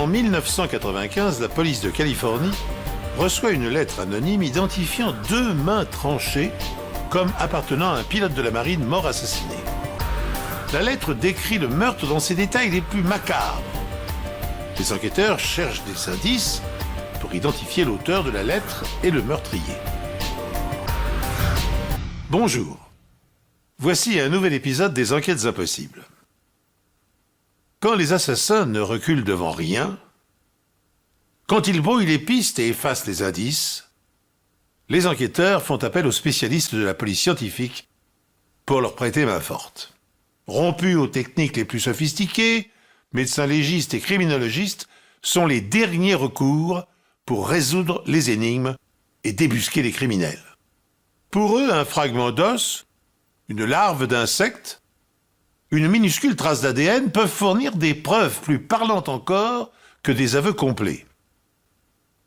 En 1995, la police de Californie reçoit une lettre anonyme identifiant 2 mains tranchées comme appartenant à un pilote de la marine mort assassiné. La lettre décrit le meurtre dans ses détails les plus macabres. Les enquêteurs cherchent des indices pour identifier l'auteur de la lettre et le meurtrier. Bonjour. Voici un nouvel épisode des Enquêtes impossibles. Quand les assassins ne reculent devant rien, quand ils brouillent les pistes et effacent les indices, les enquêteurs font appel aux spécialistes de la police scientifique pour leur prêter main forte. Rompus aux techniques les plus sophistiquées, médecins légistes et criminologistes sont les derniers recours pour résoudre les énigmes et débusquer les criminels. Pour eux, un fragment d'os, une larve d'insecte, une minuscule trace d'ADN peuvent fournir des preuves plus parlantes encore que des aveux complets.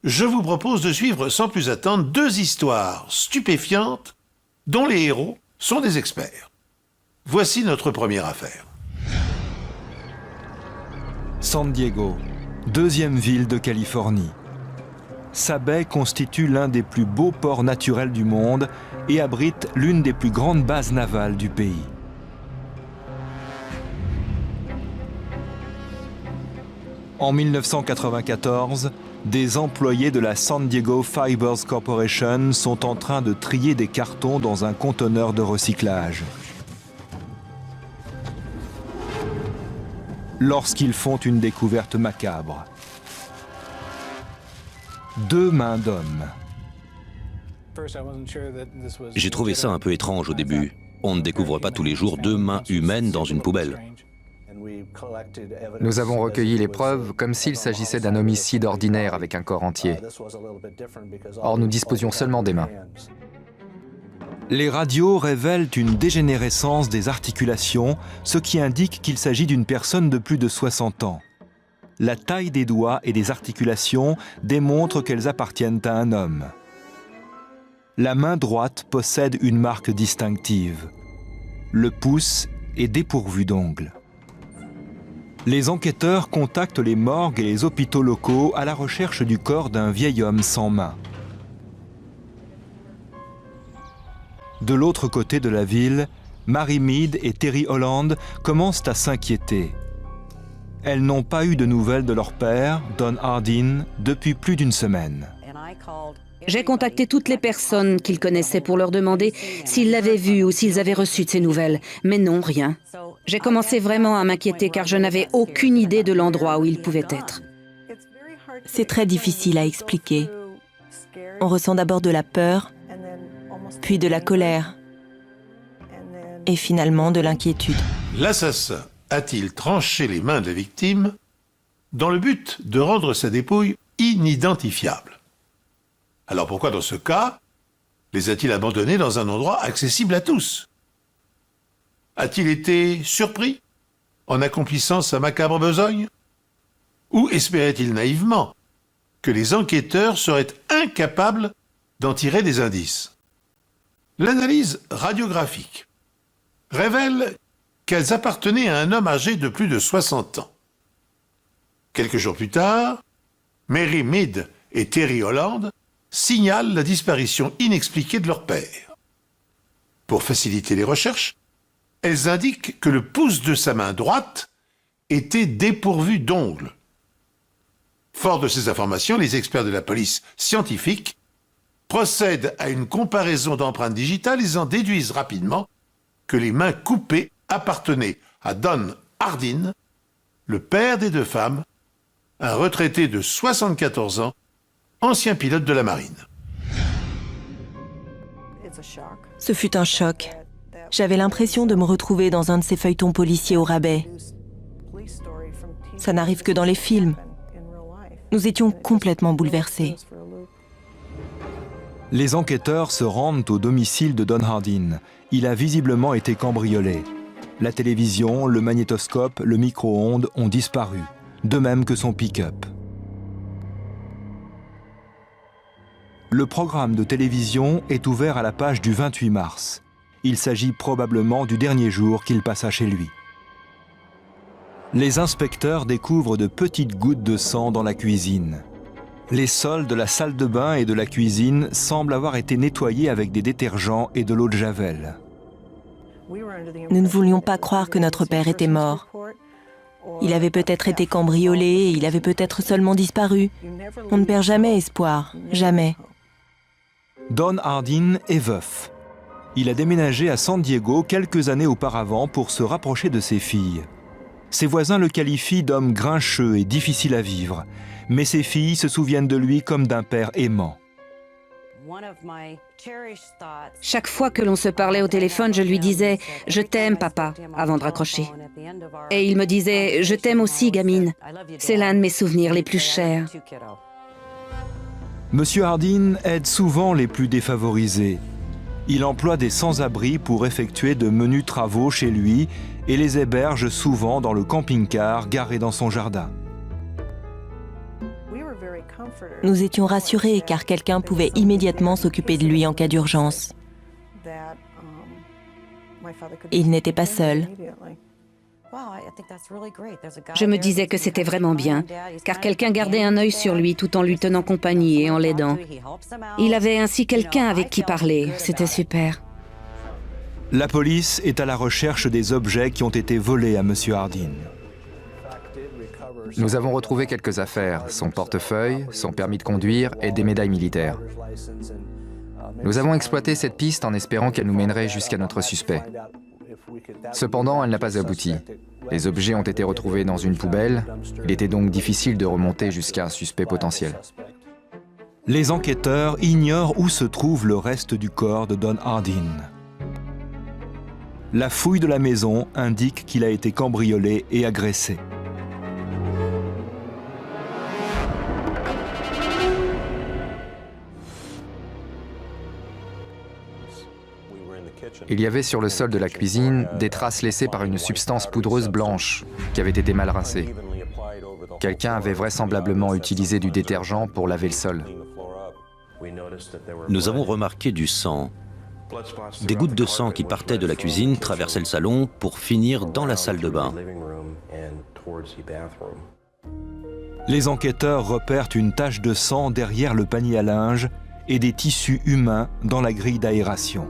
Je vous propose de suivre sans plus attendre 2 histoires stupéfiantes dont les héros sont des experts. Voici notre première affaire. San Diego, 2e ville de Californie. Sa baie constitue l'un des plus beaux ports naturels du monde et abrite l'une des plus grandes bases navales du pays. En 1994, des employés de la San Diego Fibers Corporation sont en train de trier des cartons dans un conteneur de recyclage. Lorsqu'ils font une découverte macabre. 2 mains d'hommes. J'ai trouvé ça un peu étrange au début. On ne découvre pas tous les jours 2 mains humaines dans une poubelle. Nous avons recueilli les preuves comme s'il s'agissait d'un homicide ordinaire avec un corps entier. Or, nous disposions seulement des mains. Les radios révèlent une dégénérescence des articulations, ce qui indique qu'il s'agit d'une personne de plus de 60 ans. La taille des doigts et des articulations démontre qu'elles appartiennent à un homme. La main droite possède une marque distinctive. Le pouce est dépourvu d'ongles. Les enquêteurs contactent les morgues et les hôpitaux locaux à la recherche du corps d'un vieil homme sans main. De l'autre côté de la ville, Mary Mead et Terry Holland commencent à s'inquiéter. Elles n'ont pas eu de nouvelles de leur père, Don Hardin, depuis plus d'1 semaine. J'ai contacté toutes les personnes qu'ils connaissaient pour leur demander s'ils l'avaient vu ou s'ils avaient reçu de ces nouvelles. Mais non, rien. J'ai commencé vraiment à m'inquiéter car je n'avais aucune idée de l'endroit où il pouvait être. C'est très difficile à expliquer. On ressent d'abord de la peur, puis de la colère, et finalement de l'inquiétude. L'assassin a-t-il tranché les mains de la victime dans le but de rendre sa dépouille inidentifiable? Alors pourquoi, dans ce cas, les a-t-il abandonnés dans un endroit accessible à tous? A-t-il été surpris en accomplissant sa macabre besogne? Ou espérait-il naïvement que les enquêteurs seraient incapables d'en tirer des indices? L'analyse radiographique révèle qu'elles appartenaient à un homme âgé de plus de 60 ans. Quelques jours plus tard, Mary Mead et Terry Holland signalent la disparition inexpliquée de leur père. Pour faciliter les recherches, elles indiquent que le pouce de sa main droite était dépourvu d'ongles. Fort de ces informations, les experts de la police scientifique procèdent à une comparaison d'empreintes digitales et en déduisent rapidement que les mains coupées appartenaient à Don Hardin, le père des 2 femmes, un retraité de 74 ans, ancien pilote de la marine. Ce fut un choc. J'avais l'impression de me retrouver dans un de ces feuilletons policiers au rabais. Ça n'arrive que dans les films. Nous étions complètement bouleversés. Les enquêteurs se rendent au domicile de Don Hardin. Il a visiblement été cambriolé. La télévision, le magnétoscope, le micro-ondes ont disparu, de même que son pick-up. Le programme de télévision est ouvert à la page du 28 mars. Il s'agit probablement du dernier jour qu'il passa chez lui. Les inspecteurs découvrent de petites gouttes de sang dans la cuisine. Les sols de la salle de bain et de la cuisine semblent avoir été nettoyés avec des détergents et de l'eau de Javel. Nous ne voulions pas croire que notre père était mort. Il avait peut-être été cambriolé, il avait peut-être seulement disparu. On ne perd jamais espoir, jamais. Don Hardin est veuf. Il a déménagé à San Diego quelques années auparavant pour se rapprocher de ses filles. Ses voisins le qualifient d'homme grincheux et difficile à vivre, mais ses filles se souviennent de lui comme d'un père aimant. Chaque fois que l'on se parlait au téléphone, je lui disais « Je t'aime, papa », avant de raccrocher. Et il me disait « Je t'aime aussi, gamine. C'est l'un de mes souvenirs les plus chers. » Monsieur Hardin aide souvent les plus défavorisés. Il emploie des sans-abri pour effectuer de menus travaux chez lui et les héberge souvent dans le camping-car garé dans son jardin. Nous étions rassurés car quelqu'un pouvait immédiatement s'occuper de lui en cas d'urgence. Et il n'était pas seul. Je me disais que c'était vraiment bien, car quelqu'un gardait un œil sur lui tout en lui tenant compagnie et en l'aidant. Il avait ainsi quelqu'un avec qui parler, c'était super. La police est à la recherche des objets qui ont été volés à Monsieur Hardin. Nous avons retrouvé quelques affaires, son portefeuille, son permis de conduire et des médailles militaires. Nous avons exploité cette piste en espérant qu'elle nous mènerait jusqu'à notre suspect. Cependant, elle n'a pas abouti. Les objets ont été retrouvés dans une poubelle. Il était donc difficile de remonter jusqu'à un suspect potentiel. Les enquêteurs ignorent où se trouve le reste du corps de Don Hardin. La fouille de la maison indique qu'il a été cambriolé et agressé. Il y avait sur le sol de la cuisine des traces laissées par une substance poudreuse blanche qui avait été mal rincée. Quelqu'un avait vraisemblablement utilisé du détergent pour laver le sol. Nous avons remarqué du sang. Des gouttes de sang qui partaient de la cuisine traversaient le salon pour finir dans la salle de bain. Les enquêteurs repèrent une tache de sang derrière le panier à linge et des tissus humains dans la grille d'aération.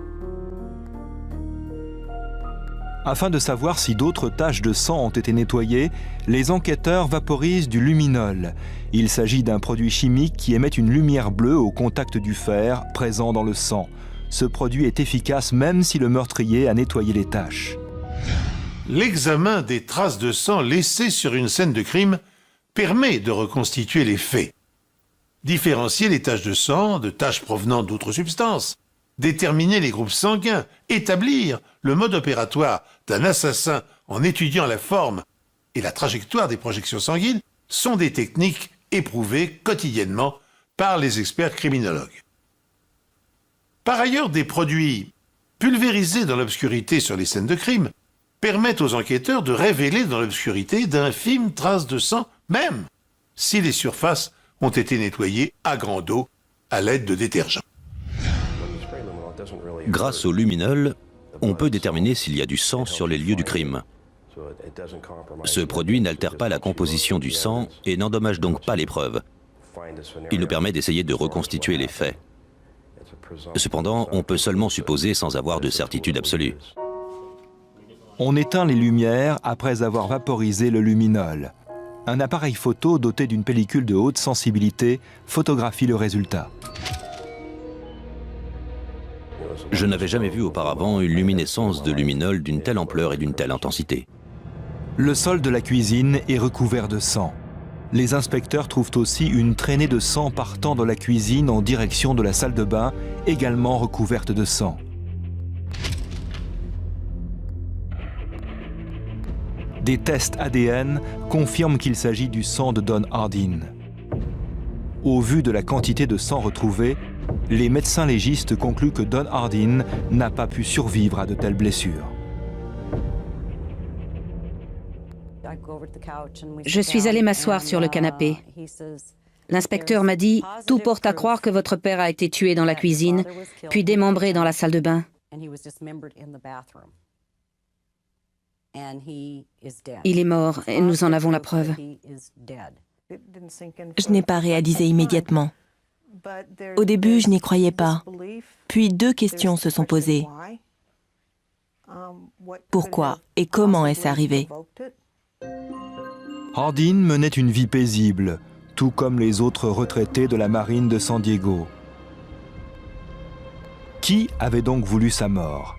Afin de savoir si d'autres taches de sang ont été nettoyées, les enquêteurs vaporisent du luminol. Il s'agit d'un produit chimique qui émet une lumière bleue au contact du fer présent dans le sang. Ce produit est efficace même si le meurtrier a nettoyé les taches. L'examen des traces de sang laissées sur une scène de crime permet de reconstituer les faits. Différencier les taches de sang de taches provenant d'autres substances. Déterminer les groupes sanguins, établir le mode opératoire d'un assassin en étudiant la forme et la trajectoire des projections sanguines sont des techniques éprouvées quotidiennement par les experts criminologues. Par ailleurs, des produits pulvérisés dans l'obscurité sur les scènes de crime permettent aux enquêteurs de révéler dans l'obscurité d'infimes traces de sang, même si les surfaces ont été nettoyées à grande eau à l'aide de détergents. Grâce au luminol, on peut déterminer s'il y a du sang sur les lieux du crime. Ce produit n'altère pas la composition du sang et n'endommage donc pas les preuves. Il nous permet d'essayer de reconstituer les faits. Cependant, on peut seulement supposer sans avoir de certitude absolue. On éteint les lumières après avoir vaporisé le luminol. Un appareil photo doté d'une pellicule de haute sensibilité photographie le résultat. Je n'avais jamais vu auparavant une luminescence de luminol d'une telle ampleur et d'une telle intensité. Le sol de la cuisine est recouvert de sang. Les inspecteurs trouvent aussi une traînée de sang partant de la cuisine en direction de la salle de bain, également recouverte de sang. Des tests ADN confirment qu'il s'agit du sang de Don Hardin. Au vu de la quantité de sang retrouvé, les médecins légistes concluent que Don Hardin n'a pas pu survivre à de telles blessures. Je suis allée m'asseoir sur le canapé. L'inspecteur m'a dit « Tout porte à croire que votre père a été tué dans la cuisine, puis démembré dans la salle de bain. » Il est mort et nous en avons la preuve. Je n'ai pas réalisé immédiatement. Au début, je n'y croyais pas. Puis 2 questions se sont posées. Pourquoi et comment est-ce arrivé? Hardin menait une vie paisible, tout comme les autres retraités de la marine de San Diego. Qui avait donc voulu sa mort?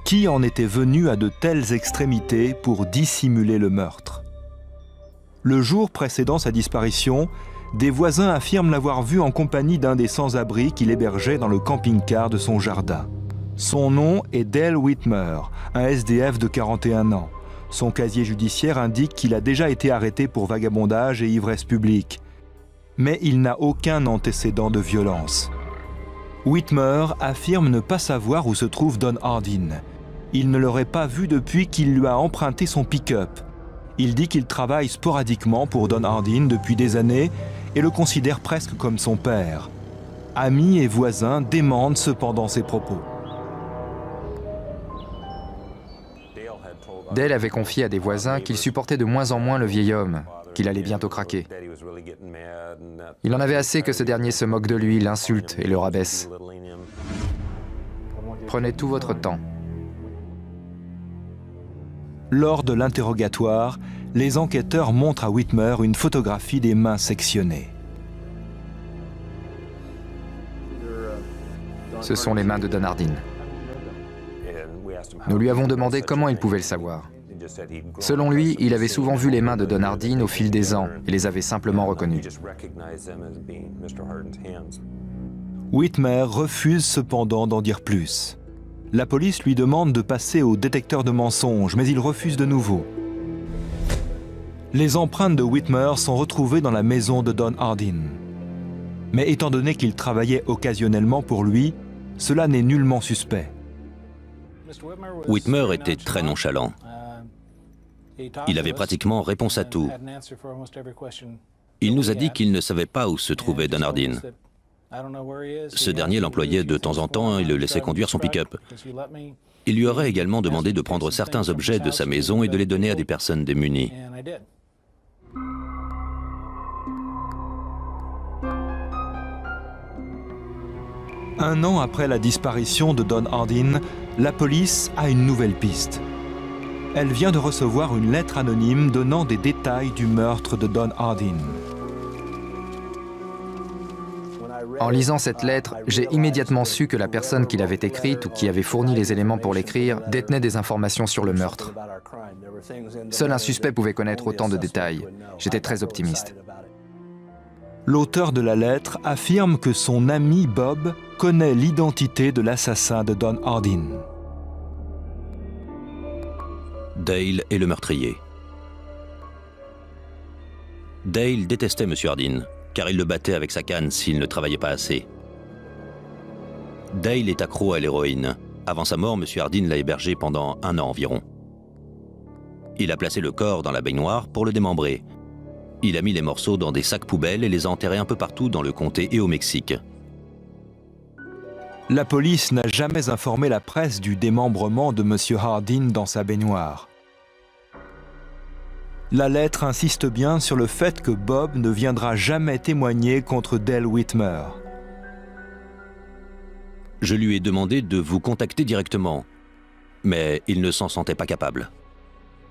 Qui en était venu à de telles extrémités pour dissimuler le meurtre? Le jour précédant sa disparition, des voisins affirment l'avoir vu en compagnie d'un des sans-abri qu'il hébergeait dans le camping-car de son jardin. Son nom est Dale Whitmer, un SDF de 41 ans. Son casier judiciaire indique qu'il a déjà été arrêté pour vagabondage et ivresse publique. Mais il n'a aucun antécédent de violence. Whitmer affirme ne pas savoir où se trouve Don Hardin. Il ne l'aurait pas vu depuis qu'il lui a emprunté son pick-up. Il dit qu'il travaille sporadiquement pour Don Hardin depuis des années et le considère presque comme son père. Amis et voisins démentent cependant ses propos. Dale avait confié à des voisins qu'il supportait de moins en moins le vieil homme, qu'il allait bientôt craquer. Il en avait assez que ce dernier se moque de lui, l'insulte et le rabaisse. Prenez tout votre temps. Lors de l'interrogatoire, les enquêteurs montrent à Whitmer une photographie des mains sectionnées. Ce sont les mains de Don Hardin. Nous lui avons demandé comment il pouvait le savoir. Selon lui, il avait souvent vu les mains de Don Hardin au fil des ans et les avait simplement reconnues. Whitmer refuse cependant d'en dire plus. La police lui demande de passer au détecteur de mensonges, mais il refuse de nouveau. Les empreintes de Whitmer sont retrouvées dans la maison de Don Hardin. Mais étant donné qu'il travaillait occasionnellement pour lui, cela n'est nullement suspect. Whitmer était très nonchalant. Il avait pratiquement réponse à tout. Il nous a dit qu'il ne savait pas où se trouvait Don Hardin. Ce dernier l'employait de temps en temps et le laissait conduire son pick-up. Il lui aurait également demandé de prendre certains objets de sa maison et de les donner à des personnes démunies. Un an après la disparition de Don Hardin, la police a une nouvelle piste. Elle vient de recevoir une lettre anonyme donnant des détails du meurtre de Don Hardin. En lisant cette lettre, j'ai immédiatement su que la personne qui l'avait écrite ou qui avait fourni les éléments pour l'écrire détenait des informations sur le meurtre. Seul un suspect pouvait connaître autant de détails. J'étais très optimiste. L'auteur de la lettre affirme que son ami Bob connaît l'identité de l'assassin de Don Hardin. Dale est le meurtrier. Dale détestait M. Hardin, car il le battait avec sa canne s'il ne travaillait pas assez. Dale est accro à l'héroïne. Avant sa mort, M. Hardin l'a hébergé pendant 1 an environ. Il a placé le corps dans la baignoire pour le démembrer. Il a mis les morceaux dans des sacs poubelles et les a enterrés un peu partout dans le comté et au Mexique. La police n'a jamais informé la presse du démembrement de M. Hardin dans sa baignoire. La lettre insiste bien sur le fait que Bob ne viendra jamais témoigner contre Dale Whitmer. Je lui ai demandé de vous contacter directement, mais il ne s'en sentait pas capable.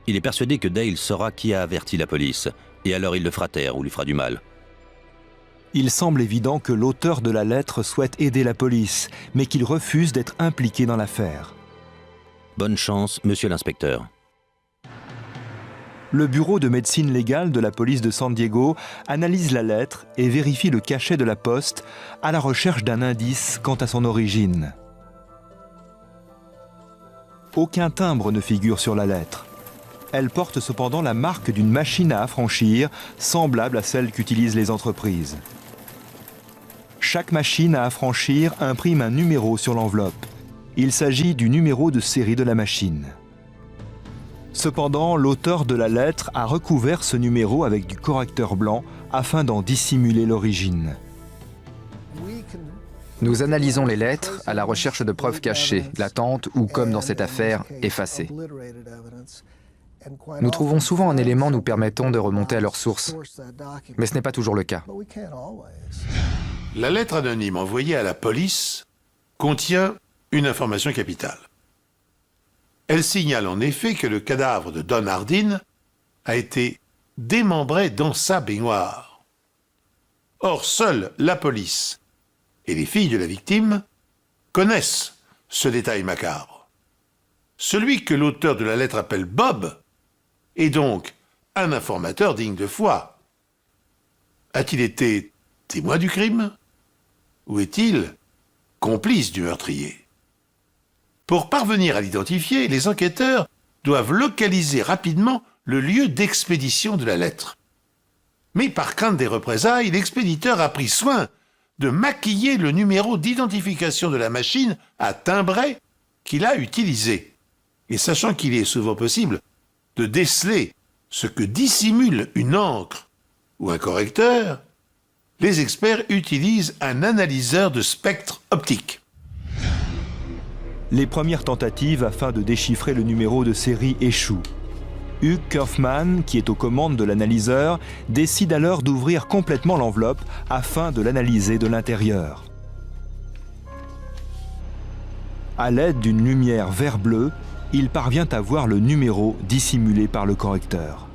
Il est persuadé que Dale saura qui a averti la police, et alors il le fera taire ou lui fera du mal. Il semble évident que l'auteur de la lettre souhaite aider la police, mais qu'il refuse d'être impliqué dans l'affaire. Bonne chance, monsieur l'inspecteur. Le bureau de médecine légale de la police de San Diego analyse la lettre et vérifie le cachet de la poste à la recherche d'un indice quant à son origine. Aucun timbre ne figure sur la lettre. Elle porte cependant la marque d'une machine à affranchir, semblable à celle qu'utilisent les entreprises. Chaque machine à affranchir imprime un numéro sur l'enveloppe. Il s'agit du numéro de série de la machine. Cependant, l'auteur de la lettre a recouvert ce numéro avec du correcteur blanc afin d'en dissimuler l'origine. Nous analysons les lettres à la recherche de preuves cachées, latentes ou, comme dans cette affaire, effacées. Nous trouvons souvent un élément nous permettant de remonter à leur source, mais ce n'est pas toujours le cas. La lettre anonyme envoyée à la police contient une information capitale. Elle signale en effet que le cadavre de Don Hardin a été démembré dans sa baignoire. Or, seule la police et les filles de la victime connaissent ce détail macabre. Celui que l'auteur de la lettre appelle Bob est donc un informateur digne de foi. A-t-il été témoin du crime? Ou est-il complice du meurtrier? Pour parvenir à l'identifier, les enquêteurs doivent localiser rapidement le lieu d'expédition de la lettre. Mais par crainte des représailles, l'expéditeur a pris soin de maquiller le numéro d'identification de la machine à timbrer qu'il a utilisé. Et sachant qu'il est souvent possible de déceler ce que dissimule une encre ou un correcteur, les experts utilisent un analyseur de spectre optique. Les premières tentatives afin de déchiffrer le numéro de série échouent. Hugh Kaufman, qui est aux commandes de l'analyseur, décide alors d'ouvrir complètement l'enveloppe afin de l'analyser de l'intérieur. À l'aide d'une lumière vert-bleu, il parvient à voir le numéro dissimulé par le correcteur.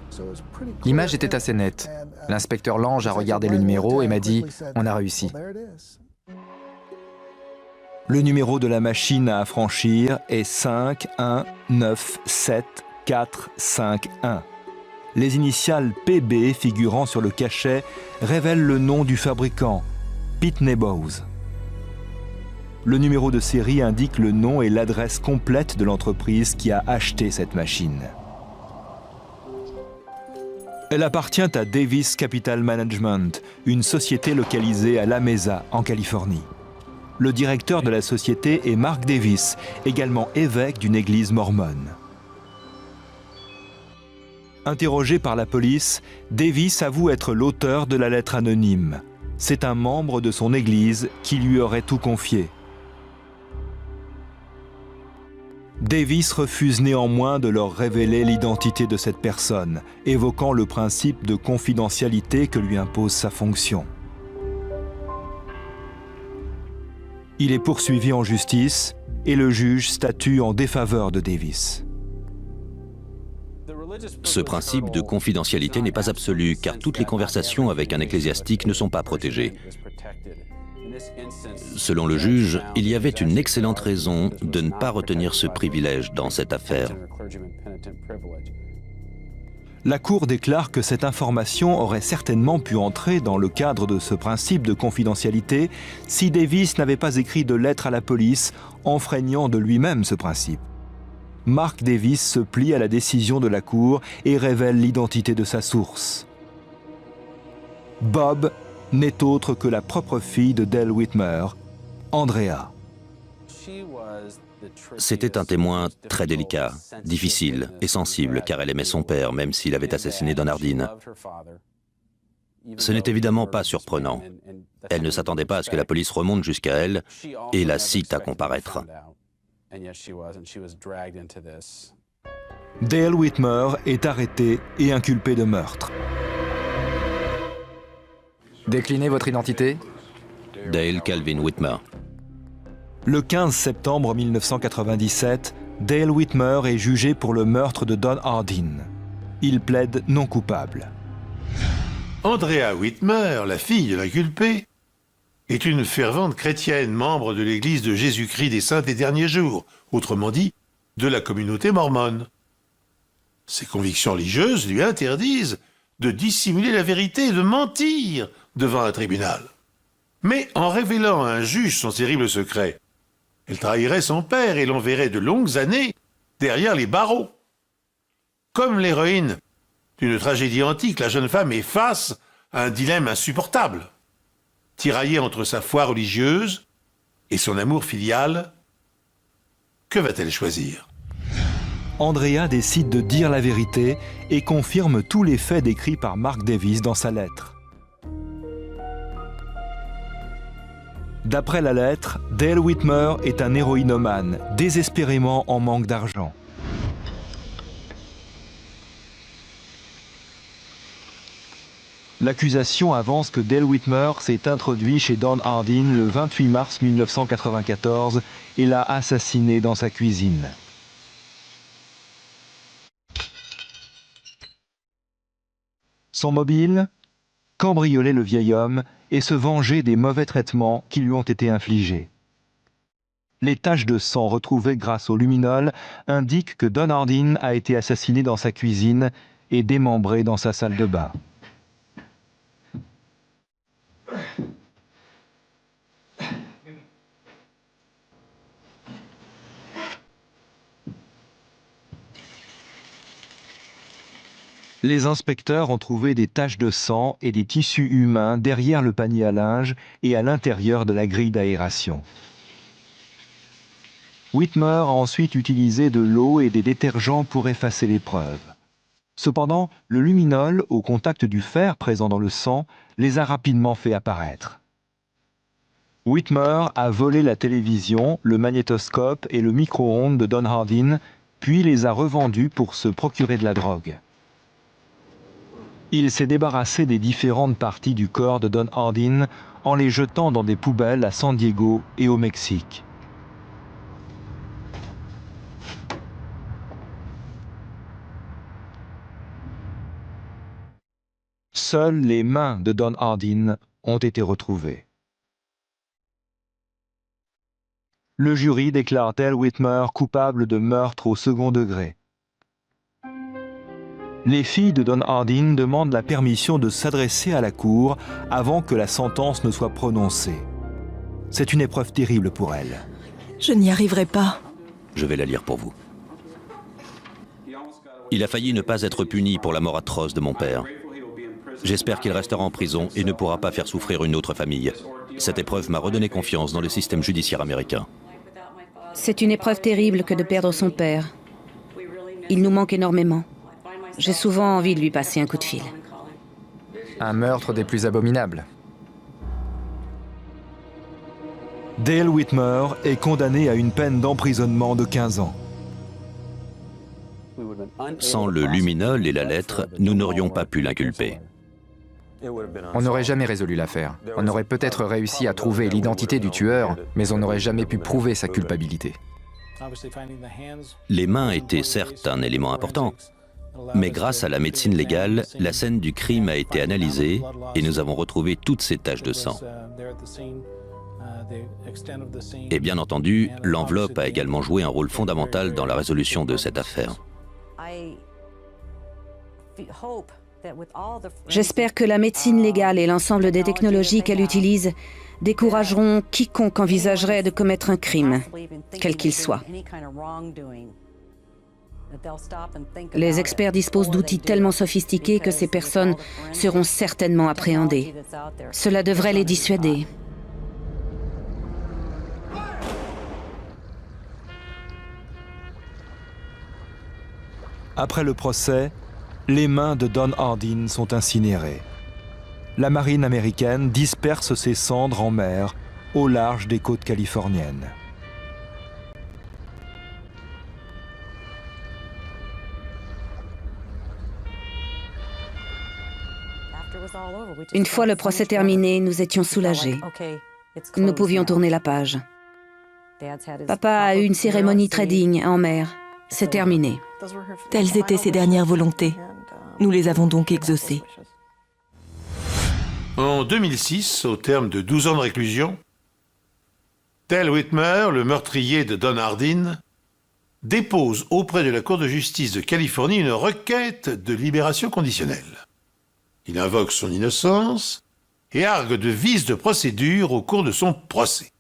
L'image était assez nette. L'inspecteur Lange a regardé le numéro et m'a dit « On a réussi ». Le numéro de la machine à affranchir est 5197451. Les initiales PB figurant sur le cachet révèlent le nom du fabricant, Pitney Bowes. Le numéro de série indique le nom et l'adresse complète de l'entreprise qui a acheté cette machine. Elle appartient à Davis Capital Management, une société localisée à La Mesa, en Californie. Le directeur de la société est Mark Davis, également évêque d'une église mormone. Interrogé par la police, Davis avoue être l'auteur de la lettre anonyme. C'est un membre de son église qui lui aurait tout confié. Davis refuse néanmoins de leur révéler l'identité de cette personne, évoquant le principe de confidentialité que lui impose sa fonction. Il est poursuivi en justice et le juge statue en défaveur de Davis. Ce principe de confidentialité n'est pas absolu, car toutes les conversations avec un ecclésiastique ne sont pas protégées. Selon le juge, il y avait une excellente raison de ne pas retenir ce privilège dans cette affaire. La Cour déclare que cette information aurait certainement pu entrer dans le cadre de ce principe de confidentialité si Davis n'avait pas écrit de lettre à la police enfreignant de lui-même ce principe. Mark Davis se plie à la décision de la Cour et révèle l'identité de sa source. Bob n'est autre que la propre fille de Dale Whitmer, Andrea. C'était un témoin très délicat, difficile et sensible, car elle aimait son père, même s'il avait assassiné Don Hardin. Ce n'est évidemment pas surprenant. Elle ne s'attendait pas à ce que la police remonte jusqu'à elle et la cite à comparaître. Dale Whitmer est arrêté et inculpé de meurtre. Déclinez votre identité. Dale Calvin Whitmer. Le 15 septembre 1997, Dale Whitmer est jugé pour le meurtre de Don Hardin. Il plaide non coupable. Andrea Whitmer, la fille de l'inculpé, est une fervente chrétienne, membre de l'Église de Jésus-Christ des Saints des Derniers Jours, autrement dit, de la communauté mormone. Ses convictions religieuses lui interdisent de dissimuler la vérité et de mentir devant un tribunal. Mais en révélant à un juge son terrible secret, elle trahirait son père et l'enverrait de longues années derrière les barreaux. Comme l'héroïne d'une tragédie antique, la jeune femme est face à un dilemme insupportable. Tiraillée entre sa foi religieuse et son amour filial, que va-t-elle choisir ? Andrea décide de dire la vérité et confirme tous les faits décrits par Mark Davis dans sa lettre. D'après la lettre, Dale Whitmer est un héroïnomane, désespérément en manque d'argent. L'accusation avance que Dale Whitmer s'est introduit chez Don Hardin le 28 mars 1994 et l'a assassiné dans sa cuisine. Son mobile ? Cambrioler le vieil homme et se venger des mauvais traitements qui lui ont été infligés. Les taches de sang retrouvées grâce au luminol indiquent que Don Hardin a été assassiné dans sa cuisine et démembré dans sa salle de bain. Les inspecteurs ont trouvé des taches de sang et des tissus humains derrière le panier à linge et à l'intérieur de la grille d'aération. Whitmer a ensuite utilisé de l'eau et des détergents pour effacer les preuves. Cependant, le luminol, au contact du fer présent dans le sang, les a rapidement fait apparaître. Whitmer a volé la télévision, le magnétoscope et le micro-ondes de Don Hardin, puis les a revendus pour se procurer de la drogue. Il s'est débarrassé des différentes parties du corps de Don Hardin en les jetant dans des poubelles à San Diego et au Mexique. Seules les mains de Don Hardin ont été retrouvées. Le jury déclare Dale Whitmer coupable de meurtre au second degré. Les filles de Don Hardin demandent la permission de s'adresser à la cour avant que la sentence ne soit prononcée. C'est une épreuve terrible pour elles. Je n'y arriverai pas. Je vais la lire pour vous. Il a failli ne pas être puni pour la mort atroce de mon père. J'espère qu'il restera en prison et ne pourra pas faire souffrir une autre famille. Cette épreuve m'a redonné confiance dans le système judiciaire américain. C'est une épreuve terrible que de perdre son père. Il nous manque énormément. J'ai souvent envie de lui passer un coup de fil. Un meurtre des plus abominables. Dale Whitmer est condamné à une peine d'emprisonnement de 15 ans. Sans le luminol et la lettre, nous n'aurions pas pu l'inculper. On n'aurait jamais résolu l'affaire. On aurait peut-être réussi à trouver l'identité du tueur, mais on n'aurait jamais pu prouver sa culpabilité. Les mains étaient certes un élément important, mais grâce à la médecine légale, la scène du crime a été analysée et nous avons retrouvé toutes ces taches de sang. Et bien entendu, l'enveloppe a également joué un rôle fondamental dans la résolution de cette affaire. J'espère que la médecine légale et l'ensemble des technologies qu'elle utilise décourageront quiconque envisagerait de commettre un crime, quel qu'il soit. Les experts disposent d'outils tellement sophistiqués que ces personnes seront certainement appréhendées. Cela devrait les dissuader. Après le procès, les mains de Don Hardin sont incinérées. La marine américaine disperse ses cendres en mer, au large des côtes californiennes. Une fois le procès terminé, nous étions soulagés. Nous pouvions tourner la page. Papa a eu une cérémonie très digne en mer. C'est terminé. Telles étaient ses dernières volontés. Nous les avons donc exaucées. En 2006, au terme de 12 ans de réclusion, Dale Whitmer, le meurtrier de Don Hardin, dépose auprès de la Cour de justice de Californie une requête de libération conditionnelle. Il invoque son innocence et argue de vices de procédure au cours de son procès.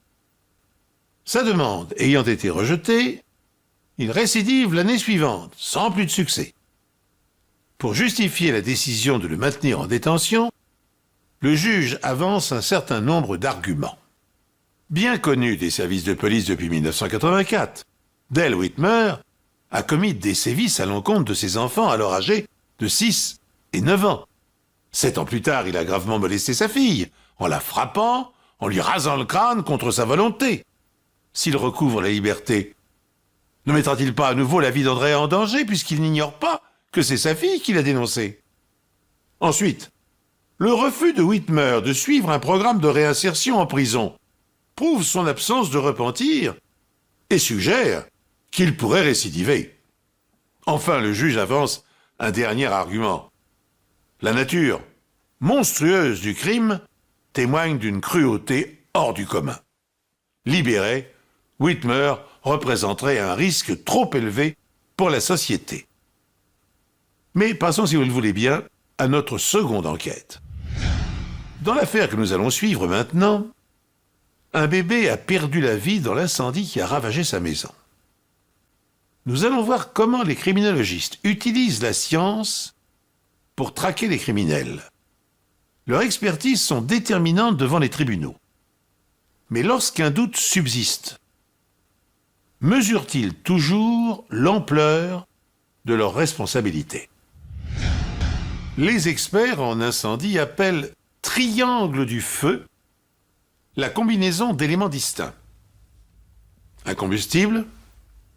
Sa demande ayant été rejetée, il récidive l'année suivante, sans plus de succès. Pour justifier la décision de le maintenir en détention, le juge avance un certain nombre d'arguments. Bien connu des services de police depuis 1984, Dale Whitmer a commis des sévices à l'encontre de ses enfants alors âgés de 6 et 9 ans. 7 ans plus tard, il a gravement molesté sa fille, en la frappant, en lui rasant le crâne contre sa volonté. S'il recouvre la liberté, ne mettra-t-il pas à nouveau la vie d'Andrea en danger puisqu'il n'ignore pas que c'est sa fille qui l'a dénoncé? Ensuite, le refus de Whitmer de suivre un programme de réinsertion en prison prouve son absence de repentir et suggère qu'il pourrait récidiver. Enfin, le juge avance un dernier argument. La nature monstrueuse du crime témoigne d'une cruauté hors du commun. Libéré, Whitmer représenterait un risque trop élevé pour la société. Mais passons, si vous le voulez bien, à notre seconde enquête. Dans l'affaire que nous allons suivre maintenant, un bébé a perdu la vie dans l'incendie qui a ravagé sa maison. Nous allons voir comment les criminologistes utilisent la science pour traquer les criminels. Leurs expertises sont déterminantes devant les tribunaux. Mais lorsqu'un doute subsiste, mesurent-ils toujours l'ampleur de leur responsabilité? Les experts en incendie appellent triangle du feu la combinaison d'éléments distincts. Un combustible,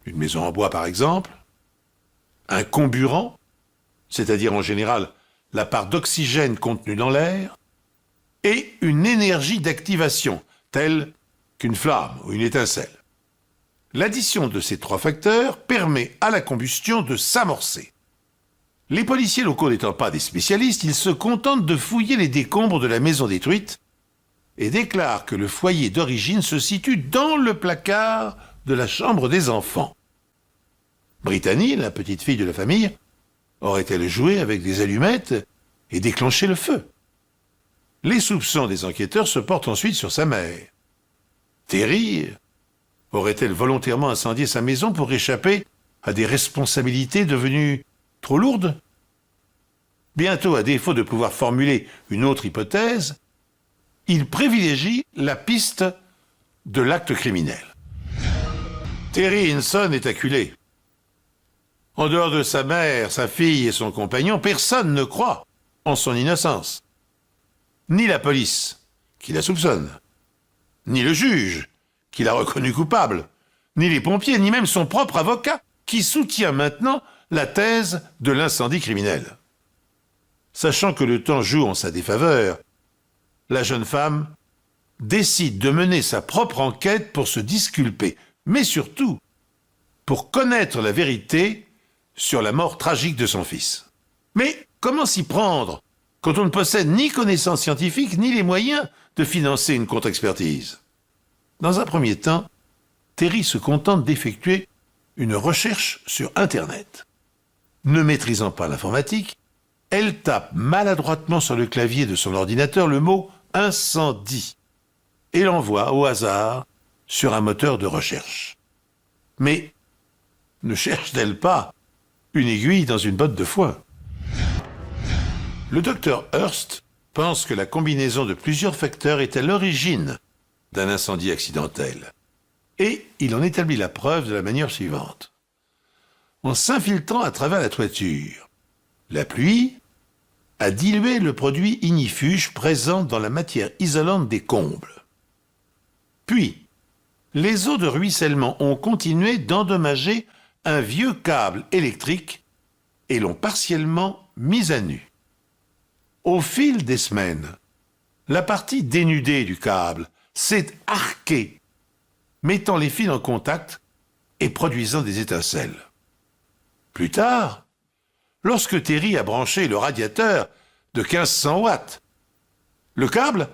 une maison en bois par exemple, un comburant, c'est-à-dire en général la part d'oxygène contenue dans l'air, et une énergie d'activation, telle qu'une flamme ou une étincelle. L'addition de ces trois facteurs permet à la combustion de s'amorcer. Les policiers locaux n'étant pas des spécialistes, ils se contentent de fouiller les décombres de la maison détruite et déclarent que le foyer d'origine se situe dans le placard de la chambre des enfants. Brittany, la petite fille de la famille, aurait-elle joué avec des allumettes et déclenché le feu? Les soupçons des enquêteurs se portent ensuite sur sa mère. Terry aurait-elle volontairement incendié sa maison pour échapper à des responsabilités devenues trop lourdes? Bientôt, à défaut de pouvoir formuler une autre hypothèse, il privilégie la piste de l'acte criminel. Terry Hinson est acculé. En dehors de sa mère, sa fille et son compagnon, personne ne croit en son innocence. Ni la police, qui la soupçonne, ni le juge, qui l'a reconnu coupable, ni les pompiers, ni même son propre avocat, qui soutient maintenant la thèse de l'incendie criminel. Sachant que le temps joue en sa défaveur, la jeune femme décide de mener sa propre enquête pour se disculper, mais surtout pour connaître la vérité sur la mort tragique de son fils. Mais comment s'y prendre quand on ne possède ni connaissances scientifiques ni les moyens de financer une contre-expertise? Dans un premier temps, Terry se contente d'effectuer une recherche sur Internet. Ne maîtrisant pas l'informatique, elle tape maladroitement sur le clavier de son ordinateur le mot « incendie » et l'envoie au hasard sur un moteur de recherche. Mais ne cherche-t-elle pas une aiguille dans une botte de foin? Le docteur Hurst pense que la combinaison de plusieurs facteurs est à l'origine d'un incendie accidentel. Et il en établit la preuve de la manière suivante. En s'infiltrant à travers la toiture, la pluie a dilué le produit ignifuge présent dans la matière isolante des combles. Puis, les eaux de ruissellement ont continué d'endommager un vieux câble électrique et l'ont partiellement mis à nu. Au fil des semaines, la partie dénudée du câble s'est arquée, mettant les fils en contact et produisant des étincelles. Plus tard, lorsque Terry a branché le radiateur de 1500 watts, le câble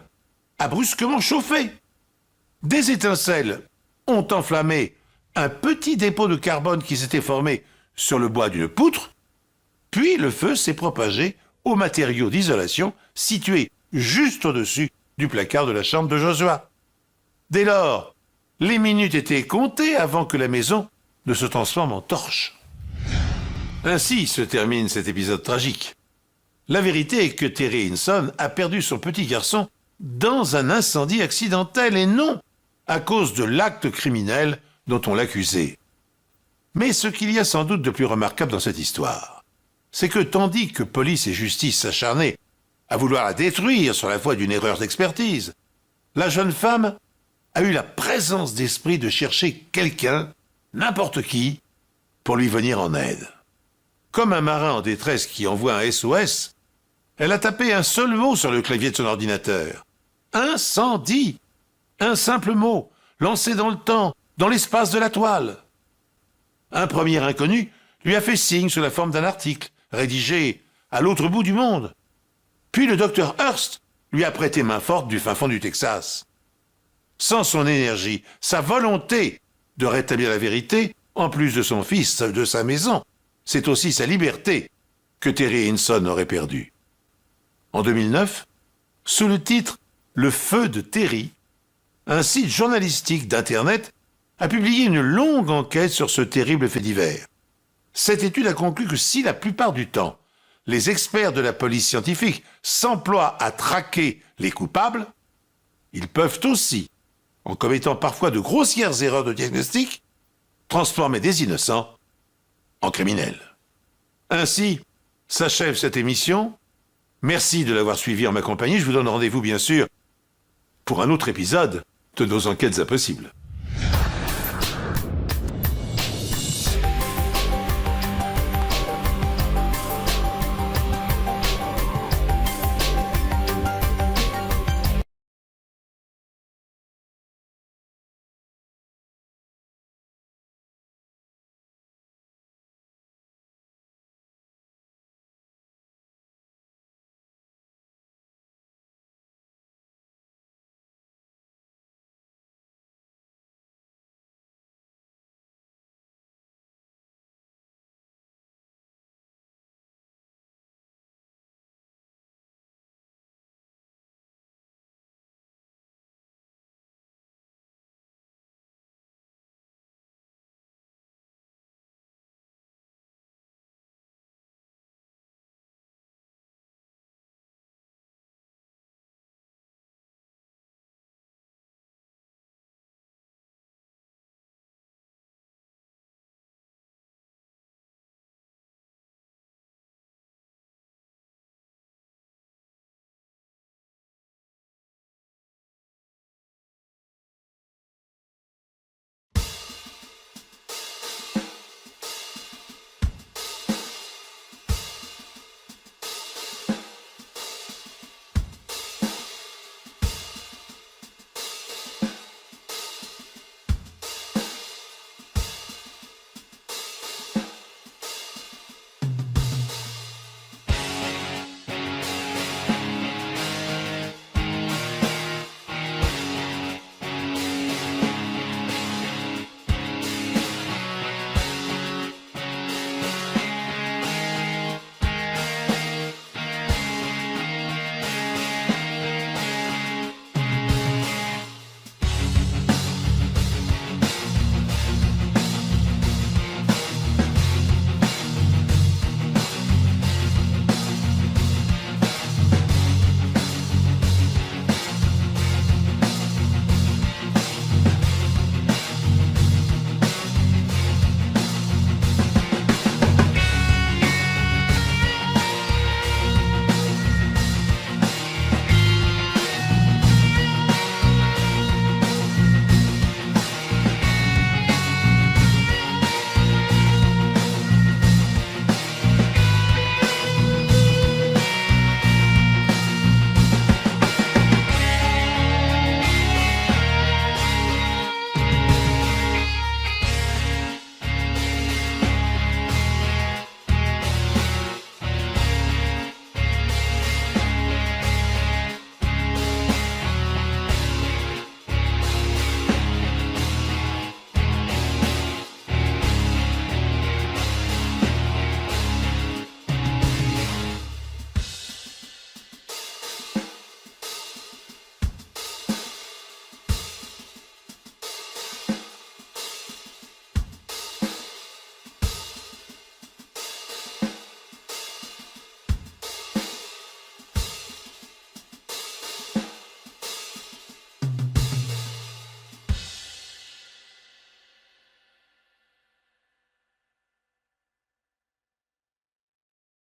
a brusquement chauffé. Des étincelles ont enflammé un petit dépôt de carbone qui s'était formé sur le bois d'une poutre, puis le feu s'est propagé aux matériaux d'isolation situés juste au-dessus du placard de la chambre de Joshua. Dès lors, les minutes étaient comptées avant que la maison ne se transforme en torche. Ainsi se termine cet épisode tragique. La vérité est que Terry Hinson a perdu son petit garçon dans un incendie accidentel et non à cause de l'acte criminel dont on l'accusait. Mais ce qu'il y a sans doute de plus remarquable dans cette histoire, c'est que tandis que police et justice s'acharnaient à vouloir la détruire sur la foi d'une erreur d'expertise, la jeune femme a eu la présence d'esprit de chercher quelqu'un, n'importe qui, pour lui venir en aide. Comme un marin en détresse qui envoie un SOS, elle a tapé un seul mot sur le clavier de son ordinateur. Incendie! Un simple mot, lancé dans le temps, dans l'espace de la toile. Un premier inconnu lui a fait signe sous la forme d'un article, rédigé à l'autre bout du monde. Puis le docteur Hearst lui a prêté main forte du fin fond du Texas. Sans son énergie, sa volonté de rétablir la vérité, en plus de son fils, de sa maison, c'est aussi sa liberté que Terry Hinson aurait perdue. En 2009, sous le titre « Le feu de Terry », un site journalistique d'Internet a publié une longue enquête sur ce terrible fait divers. Cette étude a conclu que si la plupart du temps, les experts de la police scientifique s'emploient à traquer les coupables, ils peuvent aussi, en commettant parfois de grossières erreurs de diagnostic, transformer des innocents en criminels. Ainsi s'achève cette émission. Merci de l'avoir suivi en ma compagnie. Je vous donne rendez-vous, bien sûr, pour un autre épisode de nos enquêtes impossibles.